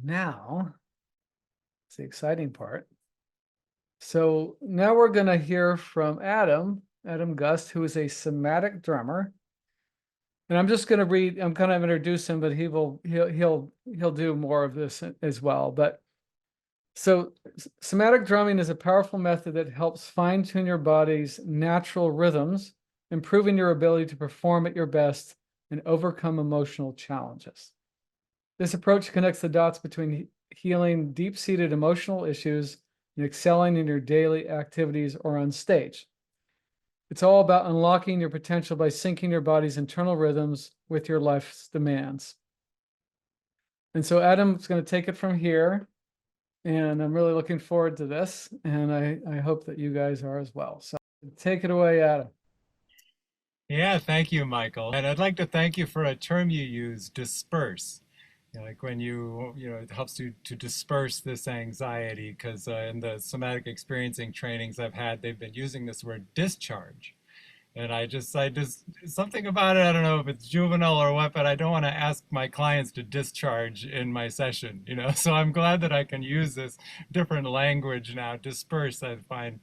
Now, it's the exciting part. So now we're going to hear from Adam Gust, who is a somatic drummer. And I'm just going to read, I'm kind of introduce him, but he'll do more of this as well. But so somatic drumming is a powerful method that helps fine-tune your body's natural rhythms, improving your ability to perform at your best and overcome emotional challenges. This approach connects the dots between healing deep-seated emotional issues and excelling in your daily activities or on stage. It's all about unlocking your potential by syncing your body's internal rhythms with your life's demands. And so Adam's going to take it from here. And I'm really looking forward to this. And I hope that you guys are as well. So take it away, Adam. Yeah, thank you, Michael. And I'd like to thank you for a term you use, disperse. Like when it helps you to disperse this anxiety, because in the somatic experiencing trainings I've had, they've been using this word discharge. And I just, something about it, I don't know if it's juvenile or what, but I don't want to ask my clients to discharge in my session. So I'm glad that I can use this different language now. Disperse, I find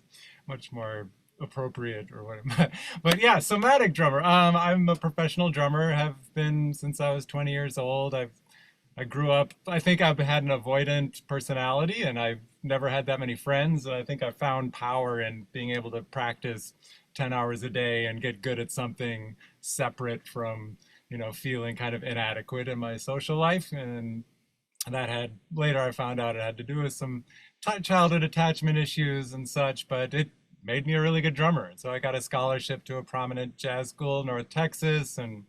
much more appropriate or what. But yeah, somatic drummer. I'm a professional drummer, have been since I was 20 years old. I grew up, I think I've had an avoidant personality and I've never had that many friends. I think I found power in being able to practice 10 hours a day and get good at something separate from, feeling kind of inadequate in my social life. And that had, later I found out it had to do with some childhood attachment issues and such, but it made me a really good drummer. And so I got a scholarship to a prominent jazz school in North Texas, and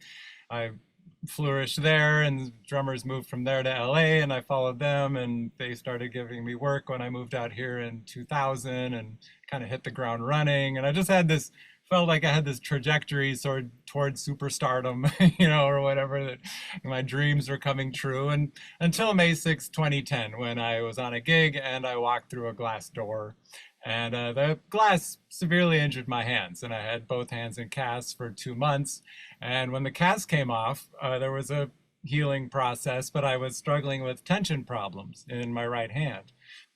I flourished there, and drummers moved from there to LA, and I followed them, and they started giving me work when I moved out here in 2000 and kind of hit the ground running. And I just had this, felt like I had this trajectory sort of towards superstardom, or whatever, that my dreams were coming true. And until May 6, 2010, when I was on a gig and I walked through a glass door, and the glass severely injured my hands, and I had both hands in casts for 2 months. And when the cast came off, there was a healing process, but I was struggling with tension problems in my right hand.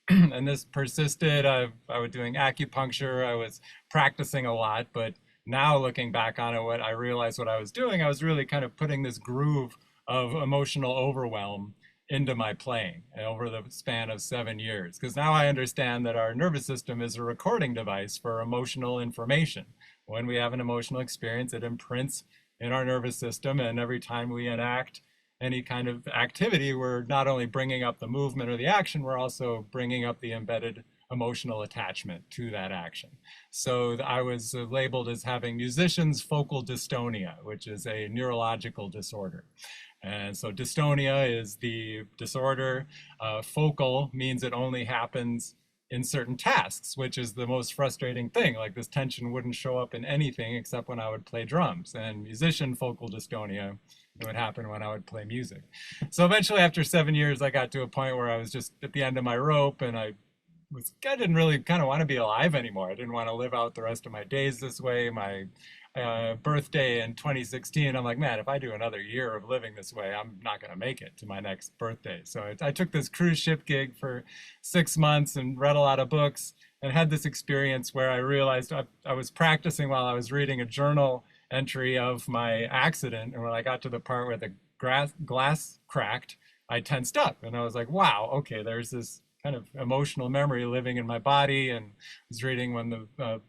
And this persisted. I was doing acupuncture. I was practicing a lot, but now looking back on it, what I realized what I was doing, I was really kind of putting this groove of emotional overwhelm into my playing over the span of 7 years. Because now I understand that our nervous system is a recording device for emotional information. When we have an emotional experience, it imprints in our nervous system, and every time we enact any kind of activity, we're not only bringing up the movement or the action, we're also bringing up the embedded emotional attachment to that action. So I was labeled as having musician's focal dystonia, which is a neurological disorder. And so dystonia is the disorder. Focal means it only happens in certain tasks, which is the most frustrating thing. Like this tension wouldn't show up in anything except when I would play drums. And musician focal dystonia, it would happen when I would play music. So eventually, after 7 years, I got to a point where I was just at the end of my rope, and I didn't really kind of want to be alive anymore. I didn't want to live out the rest of my days this way. My birthday in 2016, I'm like, man, if I do another year of living this way, I'm not going to make it to my next birthday. So I took this cruise ship gig for 6 months and read a lot of books and had this experience where I realized I was practicing while I was reading a journal entry of my accident. And when I got to the part where the glass cracked, I tensed up and I was like, wow, okay, there's this kind of emotional memory living in my body. And I was reading when the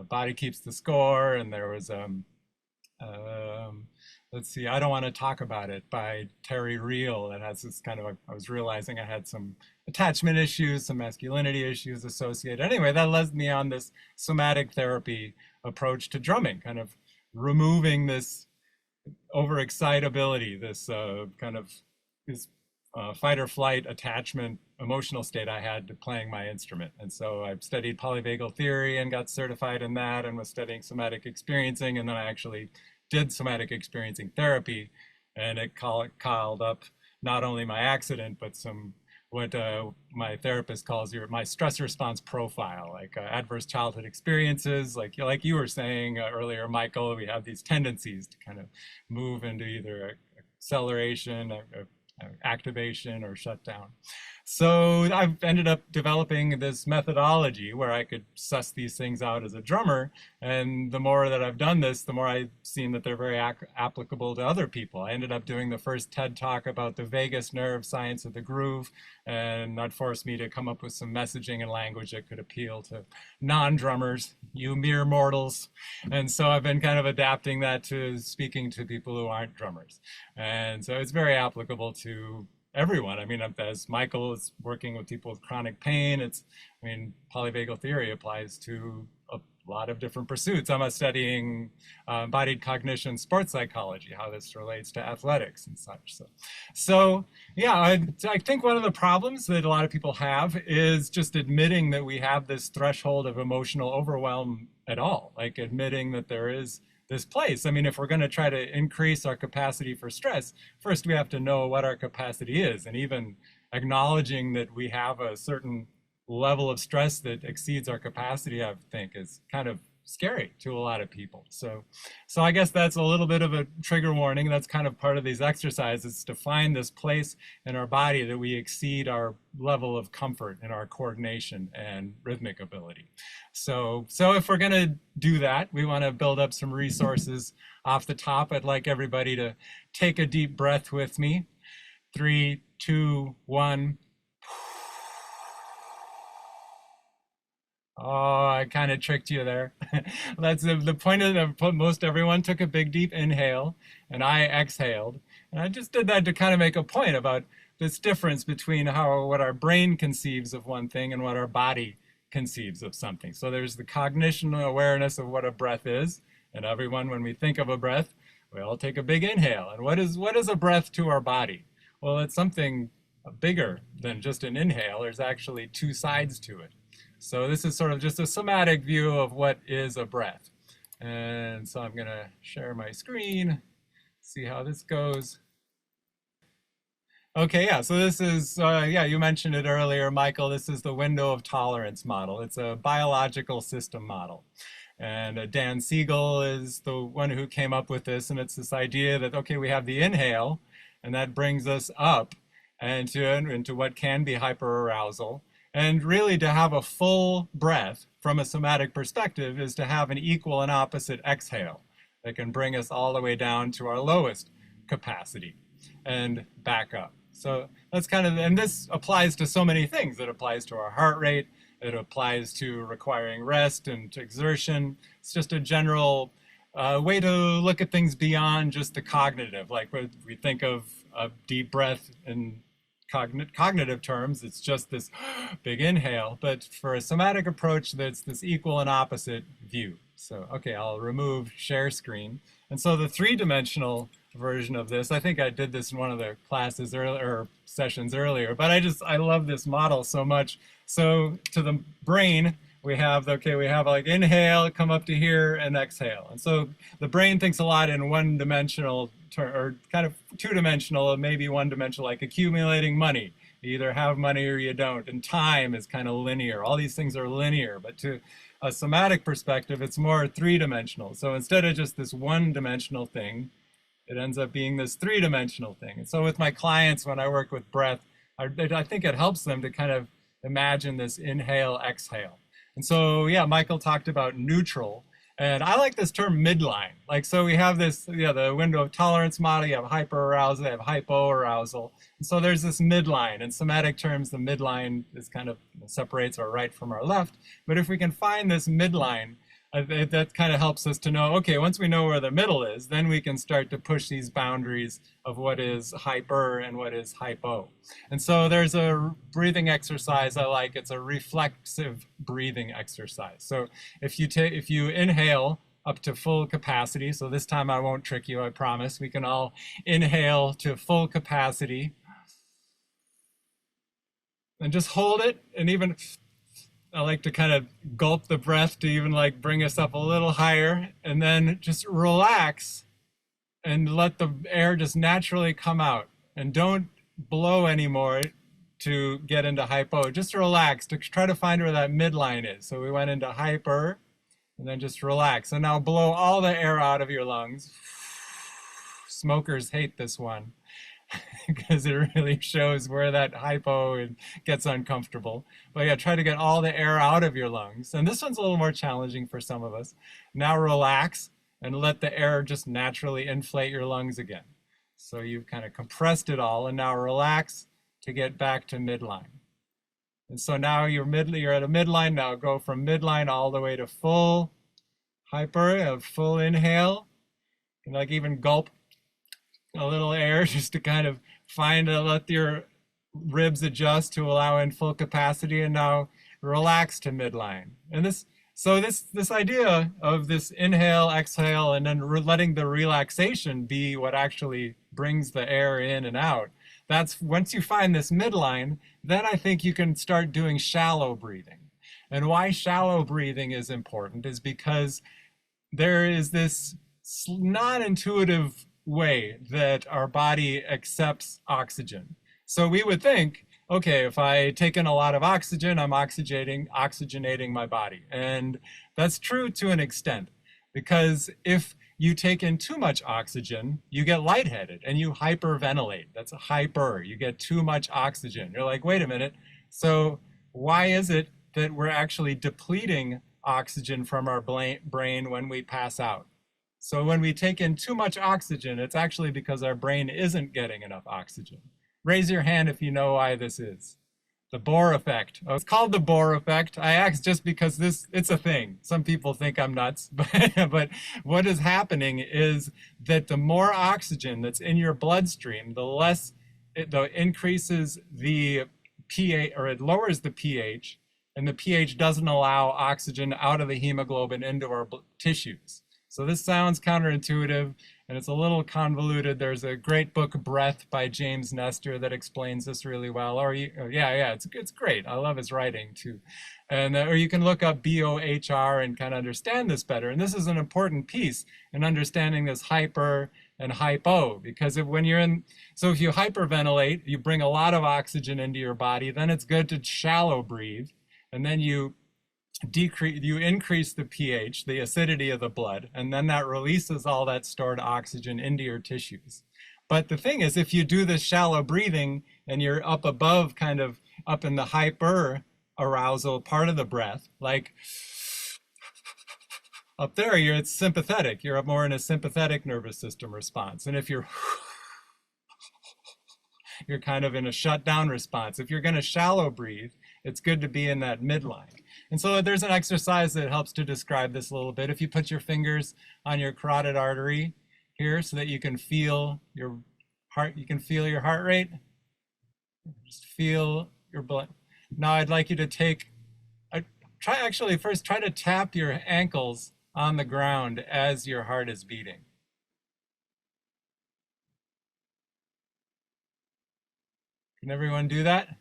body keeps the score, and there was um, let's see, I Don't Want to Talk About It by Terry Real, that has this kind of, I was realizing I had some attachment issues, some masculinity issues associated. Anyway, that led me on this somatic therapy approach to drumming, kind of removing this overexcitability, this kind of this fight or flight attachment emotional state I had to playing my instrument. And so I studied Polyvagal Theory and got certified in that, and was studying somatic experiencing. And then I actually did somatic experiencing therapy, and it called up not only my accident, but some what my therapist calls my stress response profile, like adverse childhood experiences, like you were saying earlier, Michael. We have these tendencies to kind of move into either acceleration, activation or shutdown. So I've ended up developing this methodology where I could suss these things out as a drummer. And the more that I've done this, the more I've seen that they're very applicable to other people. I ended up doing the first TED Talk about the vagus nerve, science of the groove, and that forced me to come up with some messaging and language that could appeal to non-drummers, you mere mortals. And so I've been kind of adapting that to speaking to people who aren't drummers. And so it's very applicable to everyone. I mean, as Michael is working with people with chronic pain, I mean, polyvagal theory applies to a lot of different pursuits. I'm studying embodied cognition, sports psychology, how this relates to athletics and such. So yeah, I think one of the problems that a lot of people have is just admitting that we have this threshold of emotional overwhelm at all, like admitting that there is this place. I mean, if we're going to try to increase our capacity for stress, first we have to know what our capacity is. And even acknowledging that we have a certain level of stress that exceeds our capacity, I think, is kind of scary to a lot of people. So I guess that's a little bit of a trigger warning. That's kind of part of these exercises, to find this place in our body that we exceed our level of comfort in our coordination and rhythmic ability. So if we're going to do that, we want to build up some resources off the top. I'd like everybody to take a deep breath with me. 3, 2, 1. Oh, I kind of tricked you there. That's the point of most everyone took a big deep inhale and I exhaled. And I just did that to kind of make a point about this difference between what our brain conceives of one thing and what our body conceives of something. So there's the cognition awareness of what a breath is. And everyone, when we think of a breath, we all take a big inhale. And what is a breath to our body? Well, it's something bigger than just an inhale. There's actually two sides to it. So this is sort of just a somatic view of what is a breath. And so I'm going to share my screen, see how this goes. Okay, yeah, so this is, yeah, you mentioned it earlier, Michael. This is the window of tolerance model. It's a biological system model. And Dan Siegel is the one who came up with this. And it's this idea that, okay, we have the inhale, and that brings us up into what can be hyperarousal. And really, to have a full breath from a somatic perspective is to have an equal and opposite exhale that can bring us all the way down to our lowest capacity and back up. So that's kind of, and this applies to so many things. It applies to our heart rate. It applies to requiring rest and to exertion. It's just a general way to look at things beyond just the cognitive. Like when we think of a deep breath in cognitive terms, it's just this big inhale, but for a somatic approach, that's this equal and opposite view. So, okay, I'll remove share screen. And so the three-dimensional version of this, I think I did this in one of the classes or sessions earlier, but I love this model so much. So to the brain, we have like inhale, come up to here, and exhale. And so the brain thinks a lot in one-dimensional or kind of two-dimensional, maybe one-dimensional, like accumulating money. You either have money or you don't. And time is kind of linear. All these things are linear, but to a somatic perspective, it's more three-dimensional. So instead of just this one-dimensional thing, it ends up being this three-dimensional thing. And so with my clients, when I work with breath, I think it helps them to kind of imagine this inhale, exhale. And so, yeah, Michael talked about neutral. And I like this term midline. Like, so we have this, the window of tolerance model, you have hyperarousal, you have hypoarousal. And so there's this midline. In somatic terms, the midline is kind of separates our right from our left. But if we can find this midline, that kind of helps us to know, okay, once we know where the middle is, then we can start to push these boundaries of what is hyper and what is hypo. And so there's a breathing exercise I like. It's a reflexive breathing exercise. So if you inhale up to full capacity, so this time I won't trick you, I promise. We can all inhale to full capacity and just hold it, and even I like to kind of gulp the breath to even like bring us up a little higher, and then just relax and let the air just naturally come out, and don't blow anymore to get into hypo. Just relax to try to find where that midline is. So we went into hyper and then just relax. And now blow all the air out of your lungs. Smokers hate this one. because it really shows where that hypo and gets uncomfortable. But yeah, try to get all the air out of your lungs. And this one's a little more challenging for some of us. Now relax and let the air just naturally inflate your lungs again. So you've kind of compressed it all, and now relax to get back to midline. And so now you're at a midline. Now go from midline all the way to full hyper, a full inhale, and like even gulp a little air just to kind of let your ribs adjust to allow in full capacity, and now relax to midline. And this idea of this inhale, exhale, and then letting the relaxation be what actually brings the air in and out. That's once you find this midline, then I think you can start doing shallow breathing. And why shallow breathing is important is because there is this non-intuitive way that our body accepts oxygen. So we would think, okay, if I take in a lot of oxygen, I'm oxygenating my body. And that's true to an extent, because if you take in too much oxygen, you get lightheaded and you hyperventilate. That's a hyper, you get too much oxygen. You're like, wait a minute, so why is it that we're actually depleting oxygen from our brain when we pass out? So when we take in too much oxygen, it's actually because our brain isn't getting enough oxygen. Raise your hand if you know why this is. The Bohr effect. Oh, it's called the Bohr effect. I asked just because it's a thing. Some people think I'm nuts, but what is happening is that the more oxygen that's in your bloodstream, the less it increases the pH, or it lowers the pH, and the pH doesn't allow oxygen out of the hemoglobin into our tissues. So this sounds counterintuitive and it's a little convoluted. There's a great book, Breath, by James Nestor, that explains this really well. It's great. I love his writing too. And or you can look up BOHR and kind of understand this better. And this is an important piece in understanding this hyper and hypo, because if you hyperventilate, you bring a lot of oxygen into your body, then it's good to shallow breathe, and then you increase the pH, the acidity of the blood, and then that releases all that stored oxygen into your tissues. But the thing is, if you do this shallow breathing and you're up above, kind of up in the hyper arousal part of the breath, like up there, it's sympathetic. You're more in a sympathetic nervous system response. And if you're kind of in a shutdown response. If you're going to shallow breathe, it's good to be in that midline. And so there's an exercise that helps to describe this a little bit. If you put your fingers on your carotid artery here so that you can feel your heart, rate. Just feel your blood. Now I'd like you to try to tap your ankles on the ground as your heart is beating. Can everyone do that?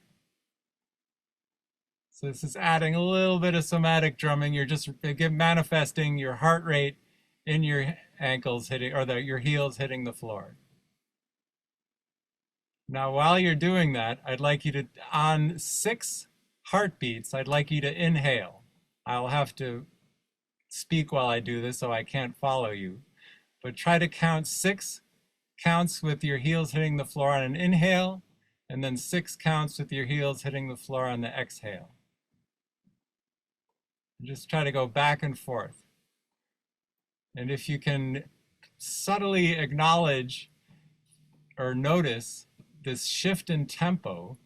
So this is adding a little bit of somatic drumming. You're just manifesting your heart rate in your ankles hitting, or your heels hitting the floor. Now, while you're doing that, I'd like you to, on 6 heartbeats, I'd like you to inhale. I'll have to speak while I do this, so I can't follow you. But try to count 6 counts with your heels hitting the floor on an inhale, and then 6 counts with your heels hitting the floor on the exhale. Just try to go back and forth. And if you can subtly acknowledge or notice this shift in tempo,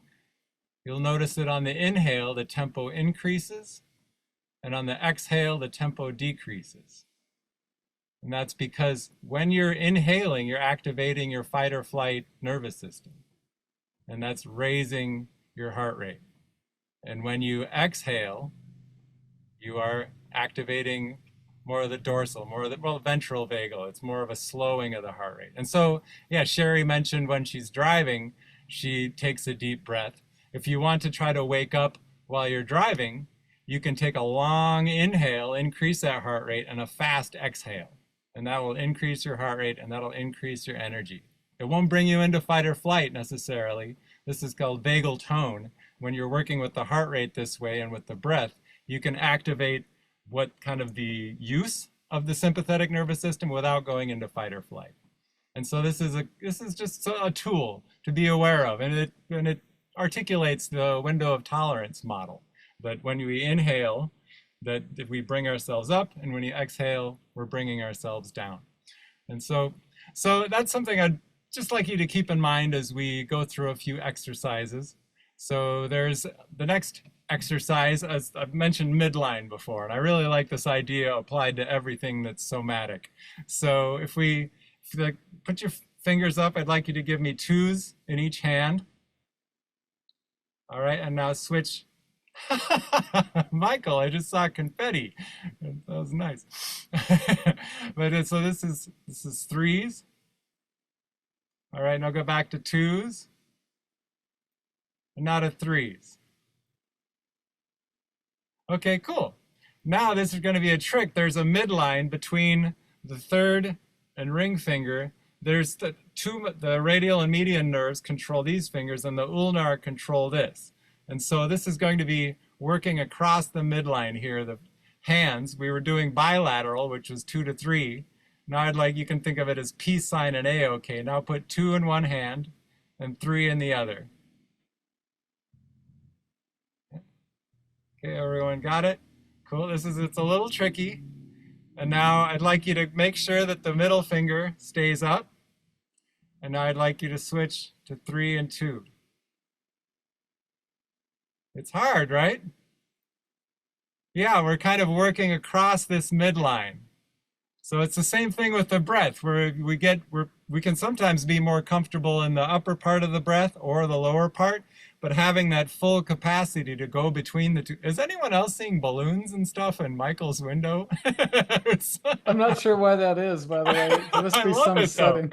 you'll notice that on the inhale, the tempo increases, and on the exhale, the tempo decreases. And that's because when you're inhaling, you're activating your fight or flight nervous system. And that's raising your heart rate. And when you exhale, you are activating more of the dorsal, more of the ventral vagal. It's more of a slowing of the heart rate. And so, yeah, Sherry mentioned when she's driving, she takes a deep breath. If you want to try to wake up while you're driving, you can take a long inhale, increase that heart rate, and a fast exhale. And that will increase your heart rate, and that'll increase your energy. It won't bring you into fight or flight necessarily. This is called vagal tone. When you're working with the heart rate this way and with the breath, you can activate what kind of the use of the sympathetic nervous system without going into fight or flight. And so this is just a tool to be aware of, and it articulates the window of tolerance model, that when we inhale, that if we bring ourselves up, and when you exhale, we're bringing ourselves down. And so that's something I'd just like you to keep in mind as we go through a few exercises. So there's the next exercise, as I've mentioned midline before, and I really like this idea applied to everything that's somatic. So if you like, put your fingers up, I'd like you to give me twos in each hand. All right, and now switch. Michael, I just saw confetti. That was nice. But so this is threes. All right, now go back to twos. And now to threes. Okay, cool. Now this is going to be a trick. There's a midline between the third and ring finger. There's the radial and median nerves control these fingers, and the ulnar control this. And so this is going to be working across the midline here. The hands, we were doing bilateral, which was 2 to 3. Now I'd like, you can think of it as peace sign and A-OK. Now put 2 in one hand and 3 in the other. Okay, everyone got it? Cool, it's a little tricky. And now I'd like you to make sure that the middle finger stays up. And now I'd like you to switch to 3 and 2. It's hard, right? Yeah, we're kind of working across this midline. So it's the same thing with the breath, where we can sometimes be more comfortable in the upper part of the breath or the lower part, but having that full capacity to go between the two. Is anyone else seeing balloons and stuff in Michael's window? I'm not sure why that is, by the way. There must be some setting.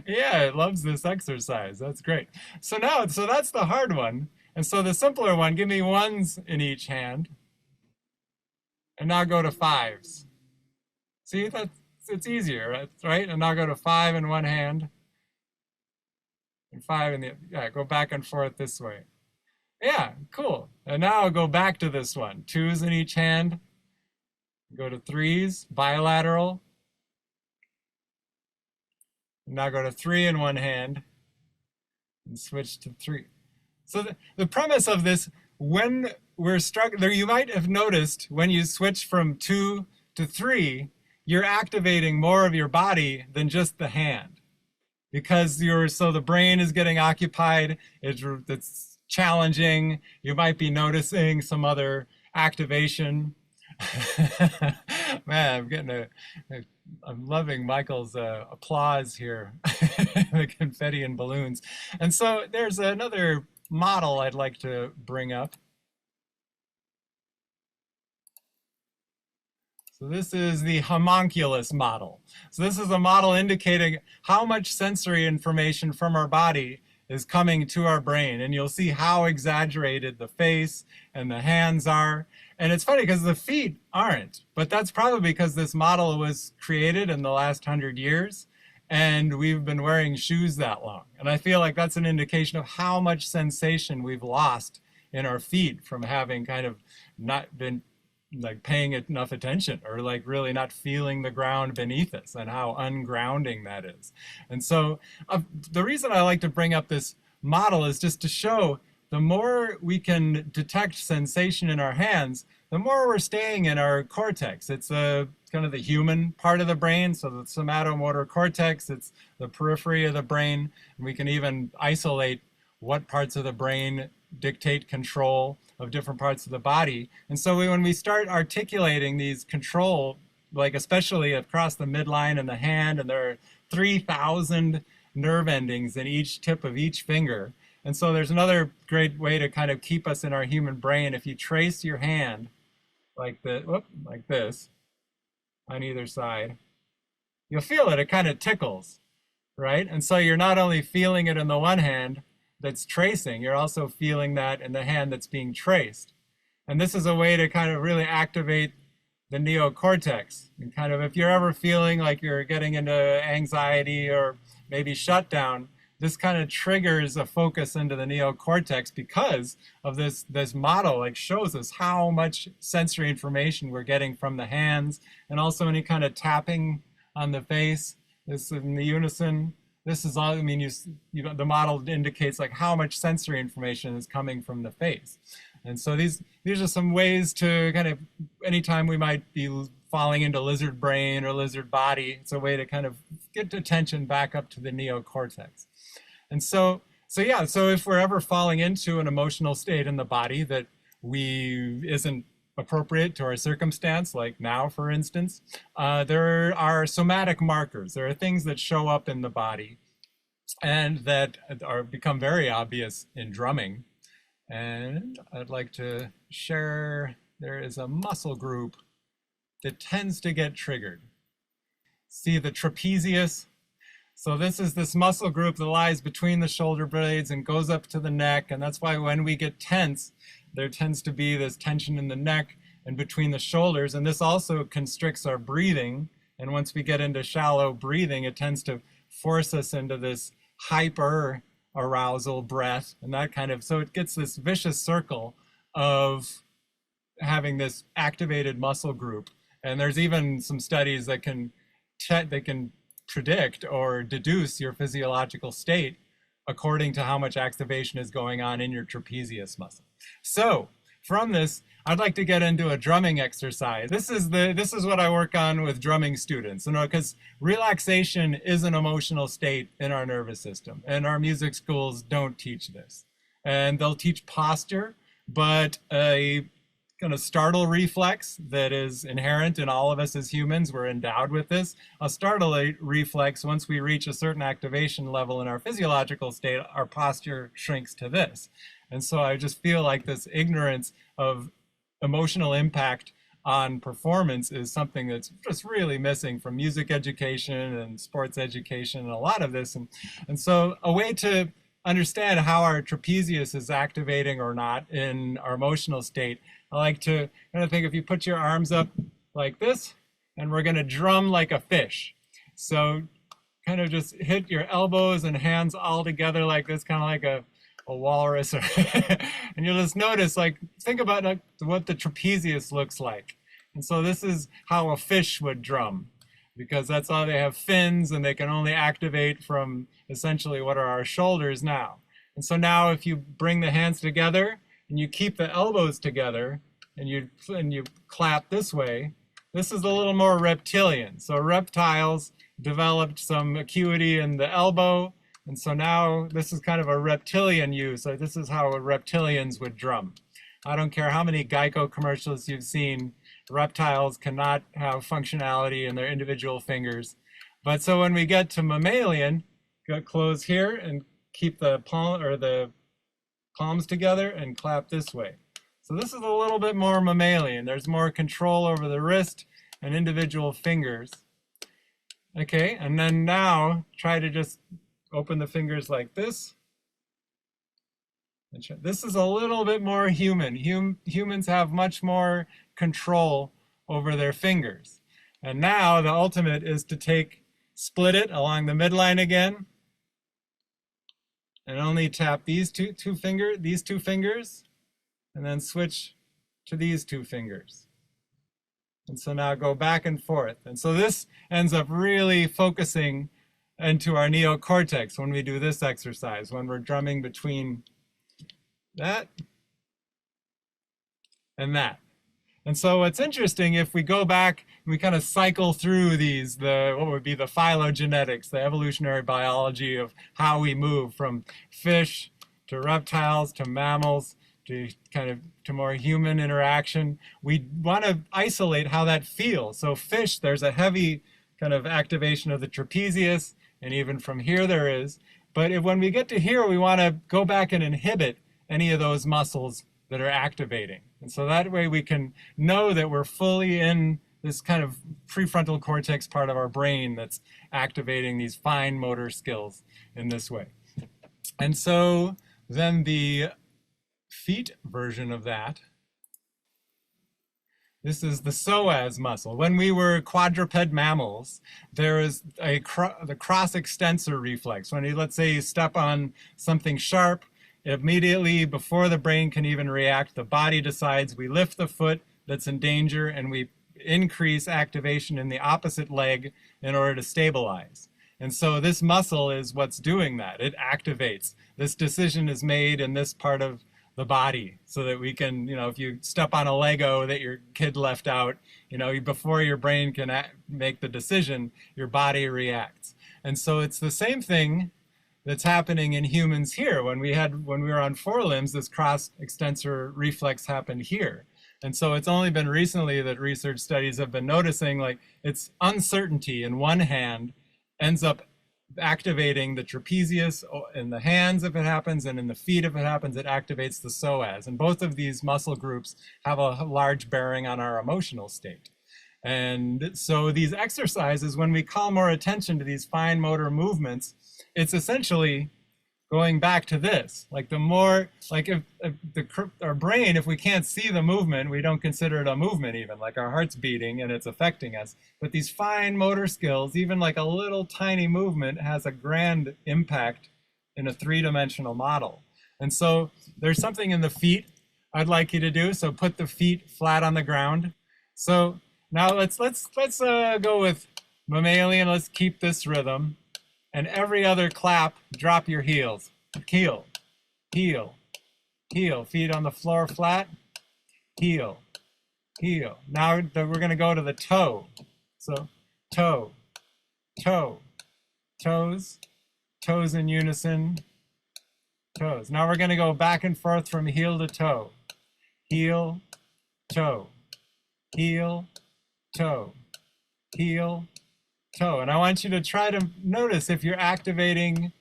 Yeah, it loves this exercise. That's great. So that's the hard one. And so the simpler one, give me ones in each hand. And now go to fives. See, it's easier, right? And now go to 5 in one hand. And 5 in the, yeah, go back and forth this way. Yeah, cool. And now go back to this one. 2s in each hand. Go to 3s, bilateral. And now go to 3 in one hand. And switch to 3. So the premise of this, when we're struck there, you might have noticed when you switch from 2 to 3, you're activating more of your body than just the hand, because the brain is getting occupied. It's challenging. You might be noticing some other activation. Man, I'm loving Michael's applause here, the confetti and balloons. And so there's another model I'd like to bring up. So this is the homunculus model. So this is a model indicating how much sensory information from our body is coming to our brain. And you'll see how exaggerated the face and the hands are. And it's funny because the feet aren't, but that's probably because this model was created in the last 100 years. And we've been wearing shoes that long. And I feel like that's an indication of how much sensation we've lost in our feet from having kind of not been like paying enough attention, or like really not feeling the ground beneath us, and how ungrounding that is. And so the reason I like to bring up this model is just to show the more we can detect sensation in our hands, the more we're staying in our cortex. It's kind of the human part of the brain. So the somatomotor cortex, it's the periphery of the brain. And we can even isolate what parts of the brain dictate control of different parts of the body. And so when we start articulating these control, like especially across the midline and the hand, and there are 3,000 nerve endings in each tip of each finger. And so there's another great way to kind of keep us in our human brain. If you trace your hand like this on either side, you'll feel it kind of tickles, right? And so you're not only feeling it in the one hand that's tracing, you're also feeling that in the hand that's being traced. And this is a way to kind of really activate the neocortex. And kind of, if you're ever feeling like you're getting into anxiety or maybe shutdown, this kind of triggers a focus into the neocortex, because of this model like shows us how much sensory information we're getting from the hands, and also any kind of tapping on the face. This in the unison. This is all, I mean, the model indicates like how much sensory information is coming from the face. And so these are some ways to kind of, anytime we might be falling into lizard brain or lizard body, it's a way to kind of get attention back up to the neocortex. And so yeah, so if we're ever falling into an emotional state in the body that isn't appropriate to our circumstance, like now, for instance, there are somatic markers. There are things that show up in the body and that become very obvious in drumming. And I'd like to share, there is a muscle group that tends to get triggered. See the trapezius? So this is this muscle group that lies between the shoulder blades and goes up to the neck. And that's why when we get tense, there tends to be this tension in the neck and between the shoulders. And this also constricts our breathing. And once we get into shallow breathing, it tends to force us into this hyper arousal breath. And that kind of, so it gets this vicious circle of having this activated muscle group. And there's even some studies that can predict or deduce your physiological state according to how much activation is going on in your trapezius muscle. So from this, I'd like to get into a drumming exercise. This is what I work on with drumming students, because relaxation is an emotional state in our nervous system, and our music schools don't teach this. And they'll teach posture, but a kind of startle reflex that is inherent in all of us as humans. We're endowed with this. A startle reflex, once we reach a certain activation level in our physiological state, our posture shrinks to this. And so I just feel like this ignorance of emotional impact on performance is something that's just really missing from music education and sports education and a lot of this. And so a way to understand how our trapezius is activating or not in our emotional state, I like to kind of think, if you put your arms up like this, and we're going to drum like a fish. So kind of just hit your elbows and hands all together like this, kind of like a walrus. And you'll just notice, like, think about what the trapezius looks like. And so this is how a fish would drum, because that's how they have fins and they can only activate from essentially what are our shoulders now. And so now if you bring the hands together and you keep the elbows together and you clap this way, this is a little more reptilian. So reptiles developed some acuity in the elbow. And so now this is kind of a reptilian use. So this is how reptilians would drum. I don't care how many Geico commercials you've seen, reptiles cannot have functionality in their individual fingers. But so when we get to mammalian, close here and keep the palms together and clap this way. So this is a little bit more mammalian. There's more control over the wrist and individual fingers. Okay, and then now try to just open the fingers like this. This is a little bit more human. Humans have much more control over their fingers. And now the ultimate is to split it along the midline again, and only tap these two fingers, and then switch to these two fingers. And so now go back and forth. And so this ends up really focusing into our neocortex when we do this exercise, when we're drumming between that and that. And so what's interesting, if we go back, we kind of cycle through these, what would be the phylogenetics, the evolutionary biology of how we move from fish to reptiles to mammals to more human interaction. We want to isolate how that feels. So fish, there's a heavy kind of activation of the trapezius, and even from here there is. But when we get to here, we want to go back and inhibit any of those muscles that are activating. And so that way we can know that we're fully in this kind of prefrontal cortex part of our brain that's activating these fine motor skills in this way. And so then the feet version of that, this is the psoas muscle. When we were quadruped mammals, there is the cross extensor reflex. When let's say you step on something sharp, immediately before the brain can even react, the body decides we lift the foot that's in danger and we increase activation in the opposite leg in order to stabilize. And so this muscle is what's doing that. It activates. This decision is made in this part of the body so that we can, if you step on a Lego that your kid left out, before your brain can make the decision, your body reacts. And so it's the same thing that's happening in humans here. When we were on forelimbs, this cross extensor reflex happened here. And so it's only been recently that research studies have been noticing like it's uncertainty in one hand ends up activating the trapezius in the hands if it happens, and in the feet if it happens, it activates the psoas. And both of these muscle groups have a large bearing on our emotional state. And so these exercises, when we call more attention to these fine motor movements, it's essentially going back to this. Like the more, like if our brain, if we can't see the movement, we don't consider it a movement even, like our heart's beating and it's affecting us. But these fine motor skills, even like a little tiny movement has a grand impact in a three-dimensional model. And so there's something in the feet I'd like you to do. So put the feet flat on the ground. So now let's go with mammalian. Let's keep this rhythm. And every other clap, drop your heels. Heel, heel, heel. Feet on the floor flat. Heel, heel. Now we're going to go to the toe. So toe, toe, toes, toes in unison, toes. Now we're going to go back and forth from heel to toe. Heel, toe, heel, toe, heel, toe. And I want you to try to notice if you're activating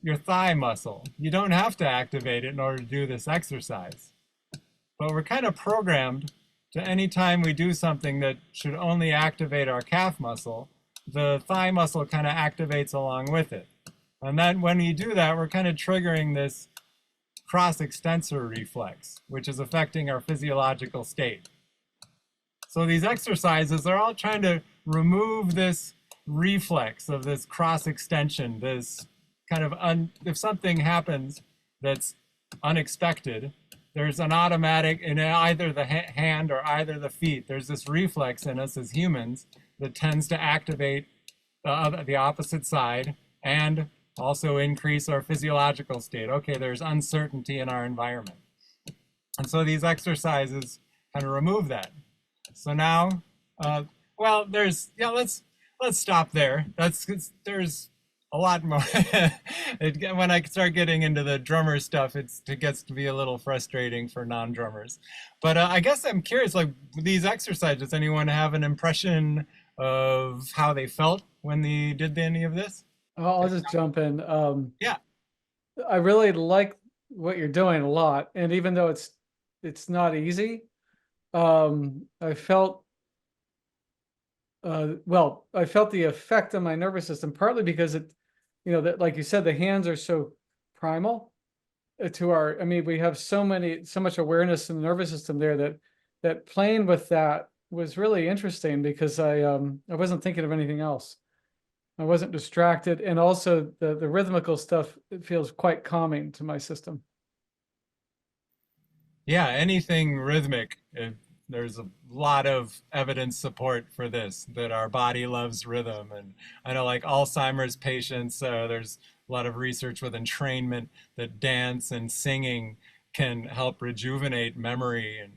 your thigh muscle. You don't have to activate it in order to do this exercise. But we're kind of programmed to any time we do something that should only activate our calf muscle, the thigh muscle kind of activates along with it. And then when we do that, we're kind of triggering this cross extensor reflex, which is affecting our physiological state. So these exercises are all trying to remove this reflex of this cross extension, this kind of, if something happens that's unexpected, there's an automatic, in either the hand or either the feet, there's this reflex in us as humans that tends to activate the opposite side and also increase our physiological state. Okay, there's uncertainty in our environment. And so these exercises kind of remove that. So now, well, let's stop there. There's a lot more. When I start getting into the drummer stuff, it gets to be a little frustrating for non-drummers. But I guess I'm curious, like these exercises, does anyone have an impression of how they felt when they did any of this? I'll just jump in. Yeah. I really like what you're doing a lot. And even though it's not easy, I felt I felt the effect on my nervous system, partly because that, like you said, the hands are so primal to our, I mean, we have so much awareness in the nervous system there that playing with that was really interesting because I wasn't thinking of anything else. I wasn't distracted. And also the rhythmical stuff, it feels quite calming to my system. Yeah, anything rhythmic, there's a lot of evidence support for this, that our body loves rhythm. And I know like Alzheimer's patients, there's a lot of research with entrainment that dance and singing can help rejuvenate memory. And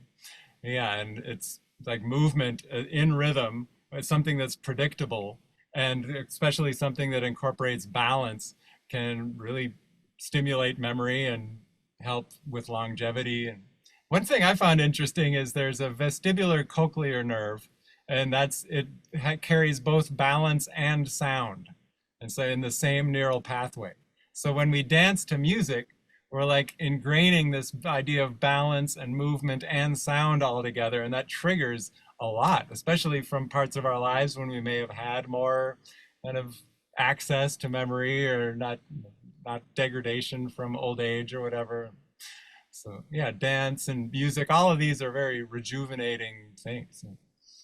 yeah, and it's like movement in rhythm. It's something that's predictable, and especially something that incorporates balance can really stimulate memory and help with longevity. And one thing I found interesting is there's a vestibular cochlear nerve, and it carries both balance and sound, and so in the same neural pathway. So when we dance to music, we're like ingraining this idea of balance and movement and sound all together, and that triggers a lot, especially from parts of our lives when we may have had more kind of access to memory or not degradation from old age or whatever. So yeah, dance and music, all of these are very rejuvenating things.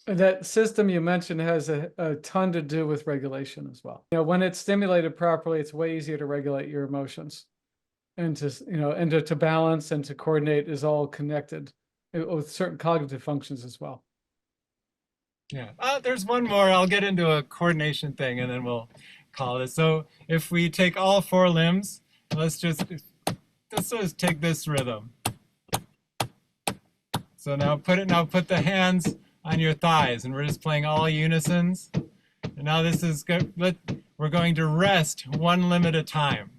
And that system you mentioned has a ton to do with regulation as well. When it's stimulated properly, it's way easier to regulate your emotions, and to balance and to coordinate is all connected with certain cognitive functions as well. Yeah. There's one more. I'll get into a coordination thing and then we'll call it. So if we take all four limbs, let's just take this rhythm. So now put the hands on your thighs and we're just playing all unisons. And now this is good. We're going to rest one limb at a time.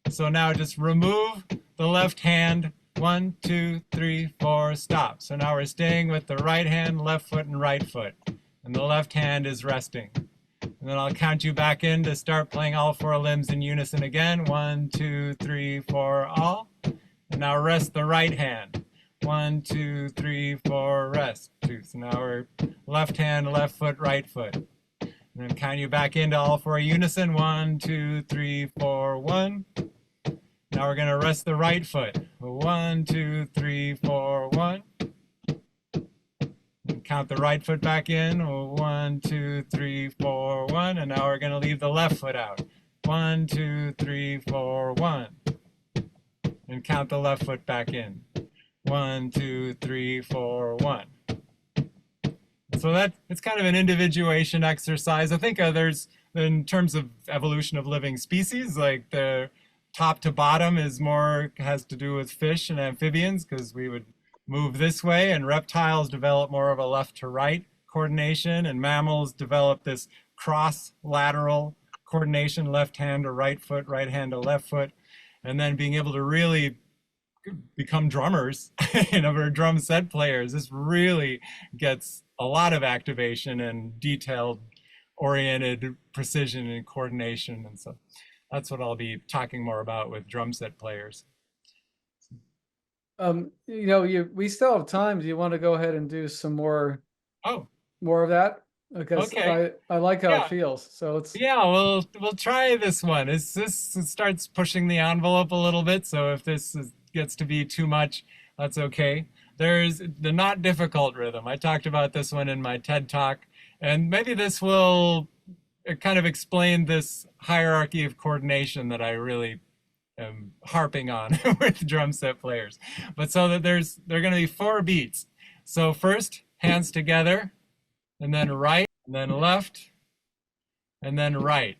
So now just remove the left hand. 1, 2, 3, 4, stop. So now we're staying with the right hand, left foot, and right foot. And the left hand is resting. And then I'll count you back in to start playing all four limbs in unison again. 1, 2, 3, 4, all. And now rest the right hand. 1, 2, 3, 4, rest. 2. So now we're left hand, left foot, right foot. And then count you back into all four unison. 1, 2, 3, 4, 1. Now we're going to rest the right foot. 1, 2, 3, 4, 1. And count the right foot back in. 1, 2, 3, 4, 1. And now we're going to leave the left foot out. 1, 2, 3, 4, 1. And count the left foot back in. 1, 2, 3, 4, 1. So it's kind of an individuation exercise. I think there's, in terms of evolution of living species, like the top to bottom has to do with fish and amphibians because we would move this way, and reptiles develop more of a left to right coordination, and mammals develop this cross lateral coordination, left hand to right foot, right hand to left foot, and then being able to really become drummers or drum set players. This really gets a lot of activation and detailed oriented precision and coordination, and so that's what I'll be talking more about with drum set players. We still have time. Do you want to go ahead and do some more of that? Because okay. I like how it feels. So we'll try this one. It starts pushing the envelope a little bit, so if this gets to be too much, that's okay. There's the not difficult rhythm. I talked about this one in my TED Talk, and maybe this will kind of explain this hierarchy of coordination that I really am harping on with drum set players. But so that there are going to be 4 beats. So first, hands together, and then right, and then left, and then right.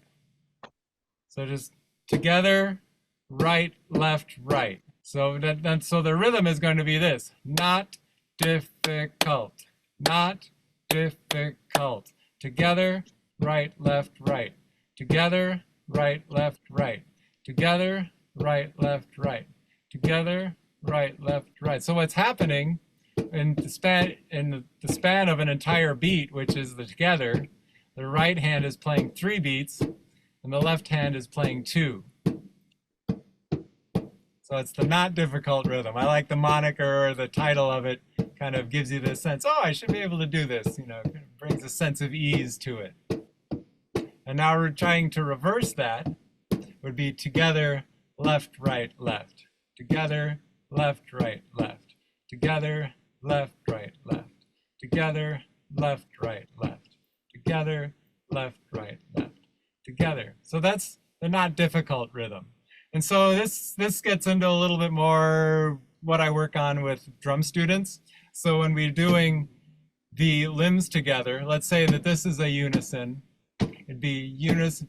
So just together, right, left, right. So so the rhythm is going to be this: not difficult, not difficult. Together, right, left, right. Together, right, left, right. Together, right, left, right. Together, right, left, right. So what's happening in the span of an entire beat, which is the together, the right hand is playing 3 beats, and the left hand is playing 2. So it's the not difficult rhythm. I like the moniker or the title of it. Kind of gives you this sense, oh, I should be able to do this. It brings a sense of ease to it. And now we're trying to reverse that. Would be together, left, right, left. Together, left, right, left. Together, left, right, left. Together, left, right, left. Together, left, right, left. Together. So that's the not difficult rhythm. And so this gets into a little bit more what I work on with drum students. So when we're doing the limbs together, let's say that this is a unison. It'd be unison.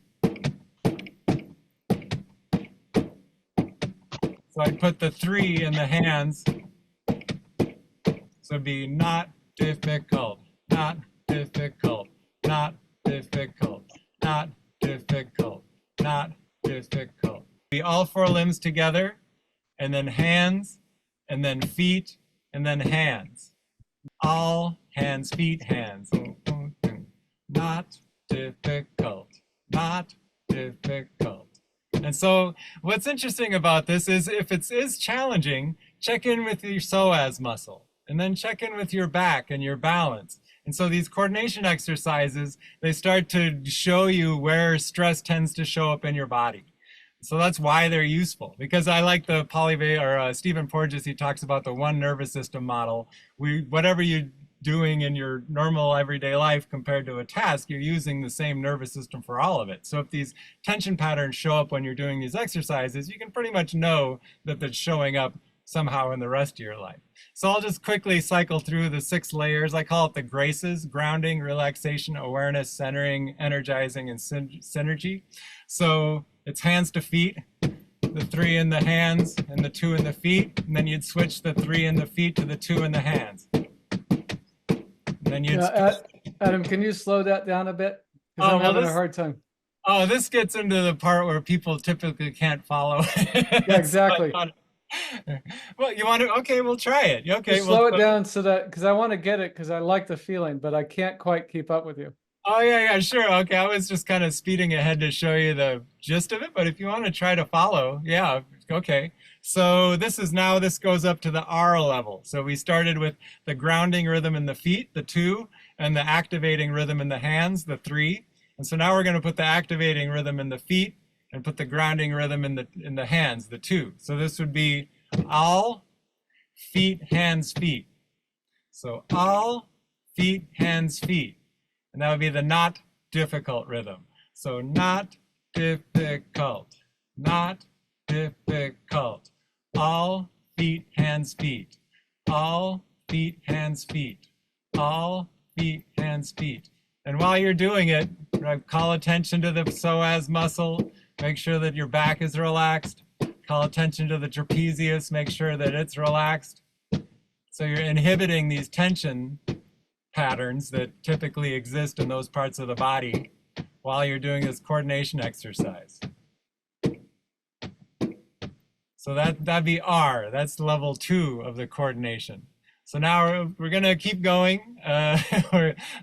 So I'd put the 3 in the hands. So it'd be not difficult, not difficult, not difficult, not difficult, not difficult. Be all 4 limbs together, and then hands, and then feet, and then hands. All hands, feet, hands. Not difficult, not difficult. And so what's interesting about this is if it is challenging, check in with your psoas muscle, and then check in with your back and your balance. And so these coordination exercises, they start to show you where stress tends to show up in your body. So that's why they're useful, because I like the Stephen Porges, he talks about the one nervous system model. Whatever you're doing in your normal everyday life compared to a task, you're using the same nervous system for all of it. So if these tension patterns show up when you're doing these exercises, you can pretty much know that they're showing up somehow in the rest of your life. So I'll just quickly cycle through the 6 layers. I call it the graces: grounding, relaxation, awareness, centering, energizing, and synergy. So it's hands to feet, the 3 in the hands and the 2 in the feet, and then you'd switch the 3 in the feet to the 2 in the hands. And then you'd Adam, can you slow that down a bit? Because Oh, I'm well, having a hard time. Oh, this gets into the part where people typically can't follow. Yeah, exactly. Well, you want to? Okay, we'll try it. Okay, Just slow it down so that, because I want to get it, because I like the feeling, but I can't quite keep up with you. Oh, yeah, sure. Okay, I was just kind of speeding ahead to show you the gist of it, but if you want to try to follow, yeah, okay. So this goes up to the R level. So we started with the grounding rhythm in the feet, the 2, and the activating rhythm in the hands, the 3. And so now we're going to put the activating rhythm in the feet and put the grounding rhythm in the hands, the 2. So this would be all, feet, hands, feet. So all, feet, hands, feet. And that would be the not difficult rhythm. So not difficult, not difficult. All, feet, hands, feet. All, feet, hands, feet. All, feet, hands, feet. And while you're doing it, call attention to the psoas muscle. Make sure that your back is relaxed. Call attention to the trapezius. Make sure that it's relaxed. So you're inhibiting these tension patterns that typically exist in those parts of the body while you're doing this coordination exercise. So that'd be R. That's level 2 of the coordination. So now we're going to keep going.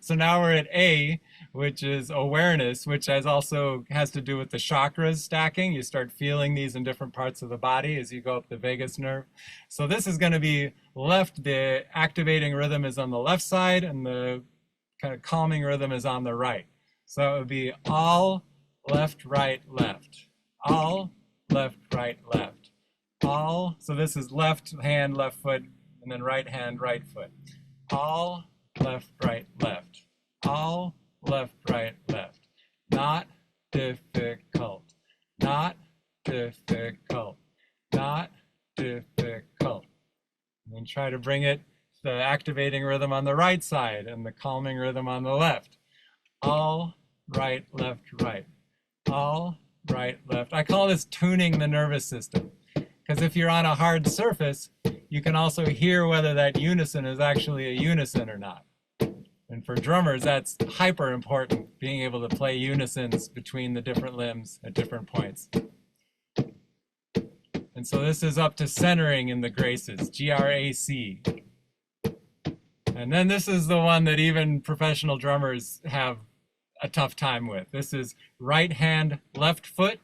So now we're at A, which is awareness, which also has to do with the chakras stacking. You start feeling these in different parts of the body as you go up the vagus nerve. So this is going to be left. The activating rhythm is on the left side, and the kind of calming rhythm is on the right. So it would be all, left, right, left. All, left, right, left. All, so this is left hand, left foot, and then right hand, right foot. All, left, right, left. All, left, right, left. Not difficult. Not difficult. Not difficult. And then try to bring it, the activating rhythm on the right side and the calming rhythm on the left. All, right, left, right. All, right, left. I call this tuning the nervous system. Because if you're on a hard surface, you can also hear whether that unison is actually a unison or not. And for drummers, that's hyper important, being able to play unisons between the different limbs at different points. And so this is up to centering in the graces, G-R-A-C. And then this is the one that even professional drummers have a tough time with. This is right hand, left foot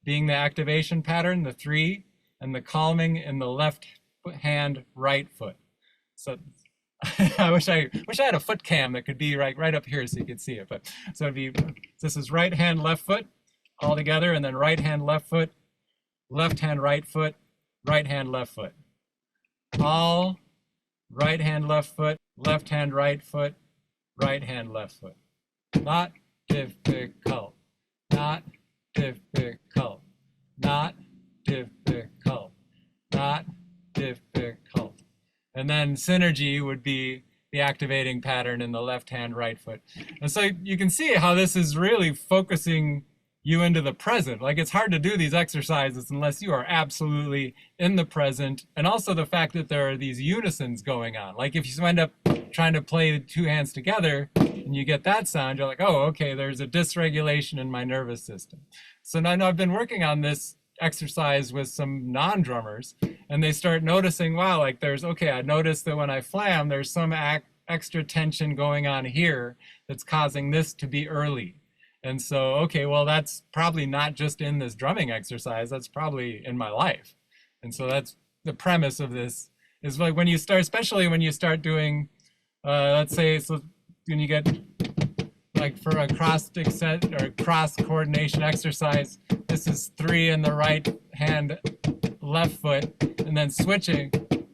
being the activation pattern, the 3, and the calming in the left hand, right foot. So I wish I had a foot cam that could be right up here so you could see it. But so it'd be, this is right hand, left foot all together, and then right hand, left foot, left hand, right foot, right hand, left foot. All, right hand, left foot, left hand, right foot, right hand, left foot. Not difficult. Not difficult. Not difficult. Not difficult. And then synergy would be the activating pattern in the left hand, right foot. And so you can see how this is really focusing you into the present. Like, it's hard to do these exercises unless you are absolutely in the present. And also the fact that there are these unisons going on. Like, if you end up trying to play the 2 hands together and you get that sound, you're like, oh, okay, there's a dysregulation in my nervous system. So now I've been working on this exercise with some non-drummers, and they start noticing, wow, like I noticed that when I flam, there's some extra tension going on here that's causing this to be early. And so, okay, well, that's probably not just in this drumming exercise, that's probably in my life. And so that's the premise of this, is like when you start, especially when you start doing, let's say, so when you get, like for a cross coordination exercise, this is 3 in the right hand, left foot, and then switching,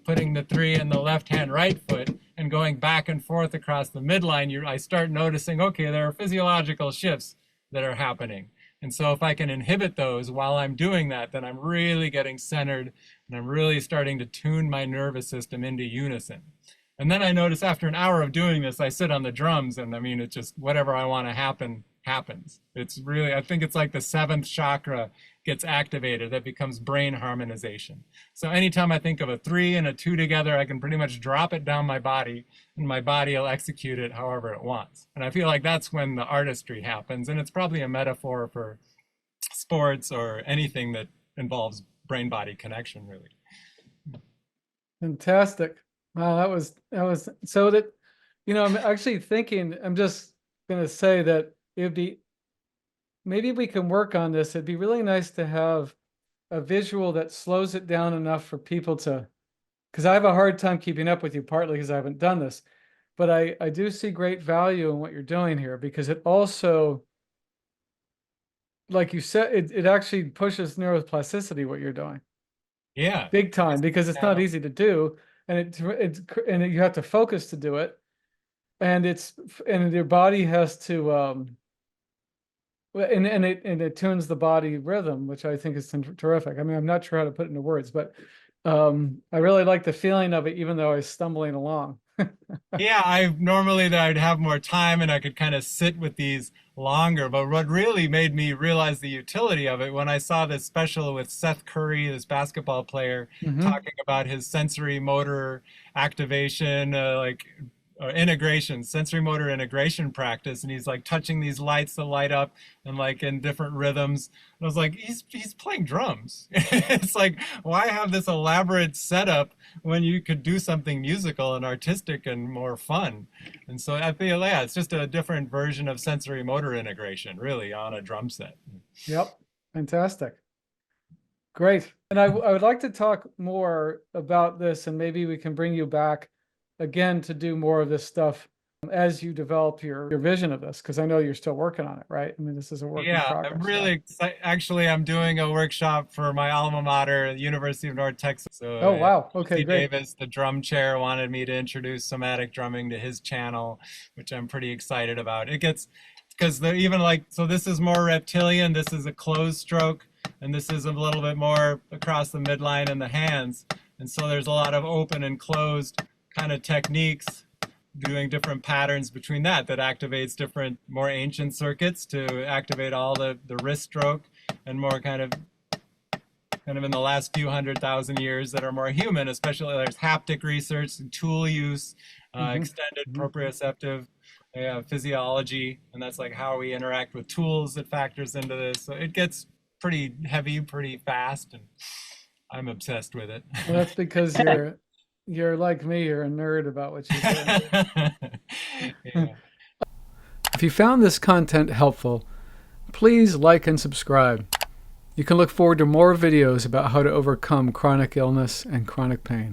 putting the 3 in the left hand, right foot, and going back and forth across the midline. I start noticing, okay, there are physiological shifts that are happening. And so if I can inhibit those while I'm doing that, then I'm really getting centered and I'm really starting to tune my nervous system into unison. And then I notice after an hour of doing this, I sit on the drums and I mean, it's just whatever I want to happen, happens. It's really, I think it's like the seventh chakra gets activated. That becomes brain harmonization. So anytime I think of a 3 and a 2 together, I can pretty much drop it down my body and my body will execute it however it wants. And I feel like that's when the artistry happens. And it's probably a metaphor for sports or anything that involves brain-body connection, really. Fantastic. Wow, that was so that, I'm actually thinking, I'm just gonna say that it would be, maybe we can work on this. It'd be really nice to have a visual that slows it down enough for people to, because I have a hard time keeping up with you, partly because I haven't done this, but I do see great value in what you're doing here, because it also, like you said, it actually pushes neuroplasticity, what you're doing. Yeah. Big time, because it's not easy to do, and you have to focus to do it, and your body has to and it tunes the body rhythm, which I think is terrific. I mean, I'm not sure how to put it into words, but I really like the feeling of it, even though I was stumbling along. Yeah, I normally that I'd have more time and I could kind of sit with these longer. But what really made me realize the utility of it when I saw this special with Seth Curry, this basketball player, talking about his sensory motor activation, integration, sensory motor integration practice, and he's like touching these lights that light up and like in different rhythms. And I was like, he's playing drums. It's like, why have this elaborate setup when you could do something musical and artistic and more fun? And so I feel, yeah, it's just a different version of sensory motor integration, really, on a drum set. Yep, fantastic. Great. And I would like to talk more about this, and maybe we can bring you back again to do more of this stuff as you develop your vision of this, because I know you're still working on it, right? I mean, this is a work in Yeah, progress. I'm really excited. Actually, I'm doing a workshop for my alma mater, the University of North Texas. So, Oh, wow. Okay, T. great. Davis, the drum chair, wanted me to introduce somatic drumming to his channel, which I'm pretty excited about. It gets, because they're even like, so this is more reptilian, this is a closed stroke, and this is a little bit more across the midline in the hands. And so there's a lot of open and closed kind of techniques, doing different patterns between that activates different more ancient circuits to activate all the wrist stroke, and more kind of in the last few 100,000 years that are more human, especially there's haptic research, tool use, extended proprioceptive physiology, and that's like how we interact with tools that factors into this. So it gets pretty heavy pretty fast, and I'm obsessed with it. Well, that's because you're like me, you're a nerd about what you do. Yeah. If you found this content helpful, please like and subscribe. You can look forward to more videos about how to overcome chronic illness and chronic pain.